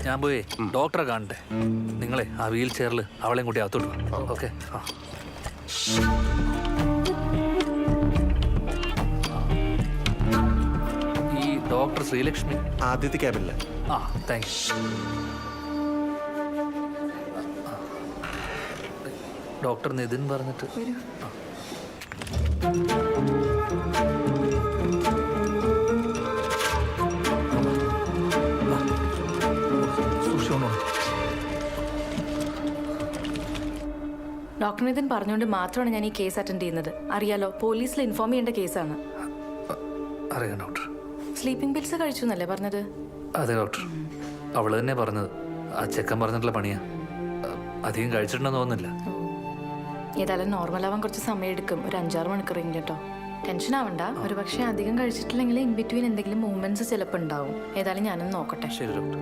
ഞാൻ പോയി ഡോക്ടറെ കാണട്ടെ. നിങ്ങളെ ആ വീൽ ചെയറിൽ അവളെയും കൂട്ടി അകത്തോട്ട് വാ. ഓക്കെ. ഈ ഡോക്ടർ ശ്രീലക്ഷ്മി ആദ്യത്തെ ക്യാബിനില്ല. ആ താങ്ക് യു. ഡോക്ടർ നിതിൻ പറഞ്ഞിട്ട് ഡോക്ടർ നിതിൻ പറഞ്ഞുകൊണ്ട് മാത്രമാണ് ഞാൻ ഈ കേസ് അറ്റൻഡ് ചെയ്യുന്നത്. അറിയാലോ, പോലീസിൽ ഇൻഫോം ചെയ്യേണ്ട കേസാണ്. അറിയാം ഡോക്ടർ. സ്ലീപ്പിംഗ് പിൽസ് കഴിച്ചു എന്നല്ലേ പറഞ്ഞത്? അതെ ഡോക്ടർ, അവള് തന്നെ പറഞ്ഞത്. ആ ചെക്കൻ പറഞ്ഞിട്ടുള്ള പണിയാ. അധികം കഴിച്ചിട്ടുണ്ടെന്ന് തോന്നുന്നില്ല. ഏതായാലും നോർമൽ ആവാൻ കുറച്ച് സമയം എടുക്കും, ഒരു 5-6 മണിക്കൂറെങ്കിലും കേട്ടോ. ടെൻഷൻ ആവണ്ട. ഒരു പക്ഷേ അധികം കഴിച്ചിട്ടില്ലെങ്കിൽ ഇൻ ബിറ്റ്വീൻ എന്തെങ്കിലും മൂവ്മെന്റ്സ് ചിലപ്പോൾ ഉണ്ടാവും. ഏതായാലും ഞാനൊന്ന് നോക്കട്ടെ. ശരി ഡോക്ടർ.